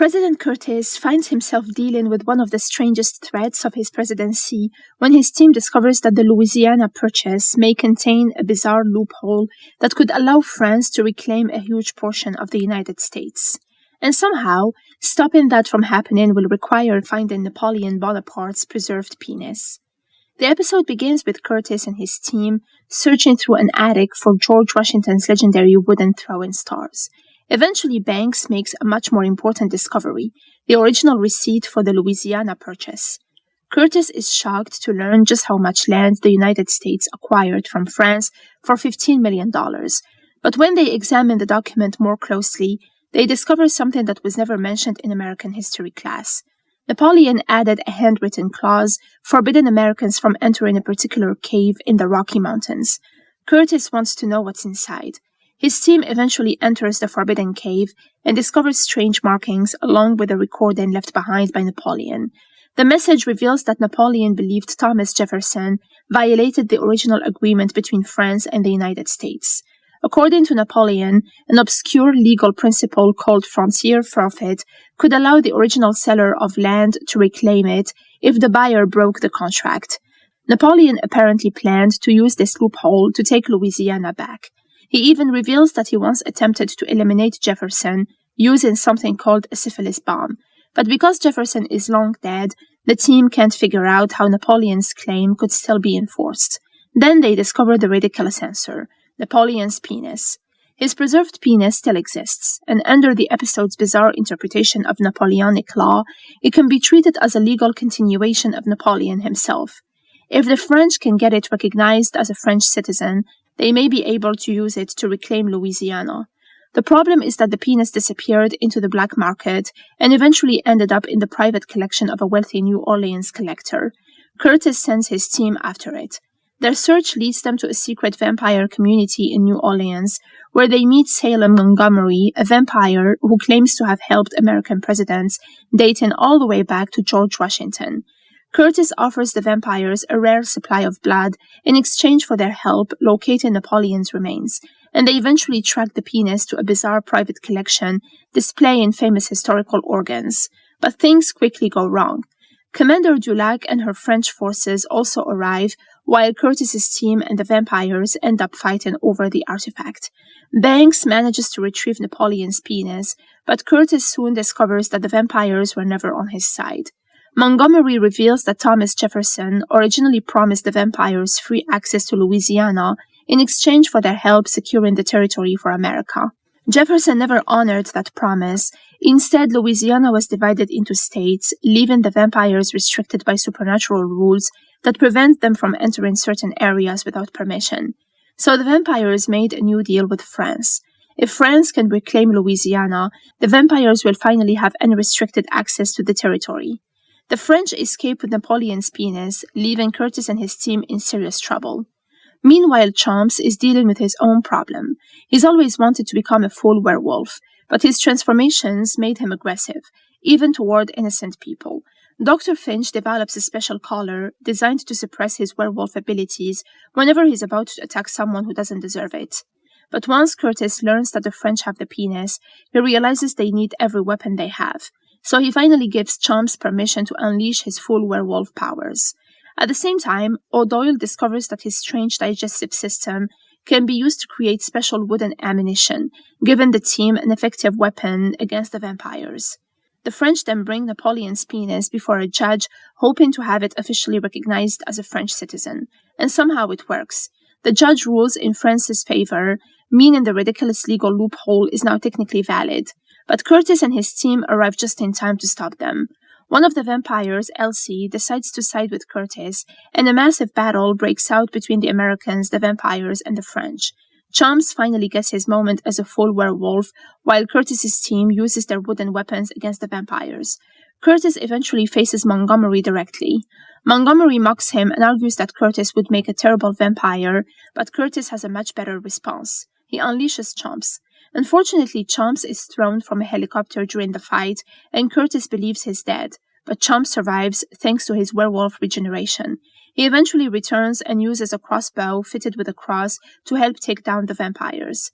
President Curtis finds himself dealing with one of the strangest threats of his presidency when his team discovers that the Louisiana Purchase may contain a bizarre loophole that could allow France to reclaim a huge portion of the United States. And somehow, stopping that from happening will require finding Napoleon Bonaparte's preserved penis. The episode begins with Curtis and his team searching through an attic for George Washington's legendary wooden throwing stars. Eventually, Banks makes a much more important discovery, the original receipt for the Louisiana Purchase. Curtis is shocked to learn just how much land the United States acquired from France for $15 million. But when they examine the document more closely, they discover something that was never mentioned in American history class. Napoleon added a handwritten clause forbidding Americans from entering a particular cave in the Rocky Mountains. Curtis wants to know what's inside. His team eventually enters the forbidden cave and discovers strange markings along with a recording left behind by Napoleon. The message reveals that Napoleon believed Thomas Jefferson violated the original agreement between France and the United States. According to Napoleon, an obscure legal principle called frontier forfeit could allow the original seller of land to reclaim it if the buyer broke the contract. Napoleon apparently planned to use this loophole to take Louisiana back. He even reveals that he once attempted to eliminate Jefferson using something called a syphilis bomb. But because Jefferson is long dead, the team can't figure out how Napoleon's claim could still be enforced. Then they discover the ridiculous answer: Napoleon's penis. His preserved penis still exists, and under the episode's bizarre interpretation of Napoleonic law, it can be treated as a legal continuation of Napoleon himself. If the French can get it recognized as a French citizen, they may be able to use it to reclaim Louisiana. The problem is that the penis disappeared into the black market and eventually ended up in the private collection of a wealthy New Orleans collector. Curtis sends his team after it. Their search leads them to a secret vampire community in New Orleans, where they meet Salem Montgomery, a vampire who claims to have helped American presidents, dating all the way back to George Washington. Curtis offers the vampires a rare supply of blood in exchange for their help locating Napoleon's remains, and they eventually track the penis to a bizarre private collection displaying famous historical organs. But things quickly go wrong. Commander Dulac and her French forces also arrive, while Curtis's team and the vampires end up fighting over the artifact. Banks manages to retrieve Napoleon's penis, but Curtis soon discovers that the vampires were never on his side. Montgomery reveals that Thomas Jefferson originally promised the vampires free access to Louisiana in exchange for their help securing the territory for America. Jefferson never honored that promise. Instead, Louisiana was divided into states, leaving the vampires restricted by supernatural rules that prevent them from entering certain areas without permission. So the vampires made a new deal with France. If France can reclaim Louisiana, the vampires will finally have unrestricted access to the territory. The French escape with Napoleon's penis, leaving Curtis and his team in serious trouble. Meanwhile, Chomps is dealing with his own problem. He's always wanted to become a full werewolf, but his transformations made him aggressive, even toward innocent people. Dr. Finch develops a special collar designed to suppress his werewolf abilities whenever he's about to attack someone who doesn't deserve it. But once Curtis learns that the French have the penis, he realizes they need every weapon they have. So he finally gives Chomps permission to unleash his full werewolf powers. At the same time, O'Doyle discovers that his strange digestive system can be used to create special wooden ammunition, giving the team an effective weapon against the vampires. The French then bring Napoleon's penis before a judge, hoping to have it officially recognized as a French citizen. And somehow it works. The judge rules in France's favor, meaning the ridiculous legal loophole is now technically valid. But Curtis and his team arrive just in time to stop them. One of the vampires, Elsie, decides to side with Curtis, and a massive battle breaks out between the Americans, the vampires, and the French. Chomps finally gets his moment as a full werewolf, while Curtis's team uses their wooden weapons against the vampires. Curtis eventually faces Montgomery directly. Montgomery mocks him and argues that Curtis would make a terrible vampire, but Curtis has a much better response. He unleashes Chomps. Unfortunately, Chomps is thrown from a helicopter during the fight, and Curtis believes he's dead, but Chomps survives thanks to his werewolf regeneration. He eventually returns and uses a crossbow fitted with a cross to help take down the vampires.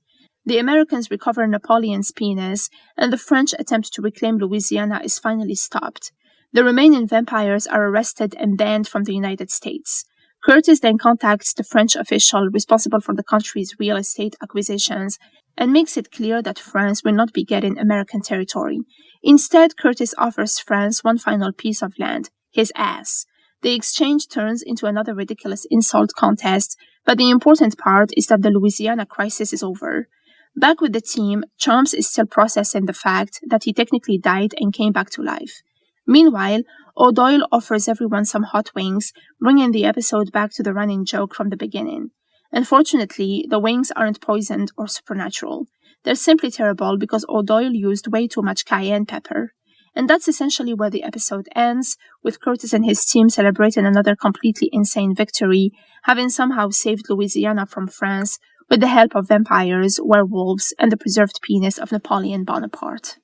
The Americans recover Napoleon's penis, and the French attempt to reclaim Louisiana is finally stopped. The remaining vampires are arrested and banned from the United States. Curtis then contacts the French official responsible for the country's real estate acquisitions and makes it clear that France will not be getting American territory. Instead, Curtis offers France one final piece of land, his ass. The exchange turns into another ridiculous insult contest, but the important part is that the Louisiana crisis is over. Back with the team, Chomps is still processing the fact that he technically died and came back to life. Meanwhile, O'Doyle offers everyone some hot wings, bringing the episode back to the running joke from the beginning. Unfortunately, the wings aren't poisoned or supernatural. They're simply terrible because O'Doyle used way too much cayenne pepper. And that's essentially where the episode ends, with Curtis and his team celebrating another completely insane victory, having somehow saved Louisiana from France with the help of vampires, werewolves, and the preserved penis of Napoleon Bonaparte.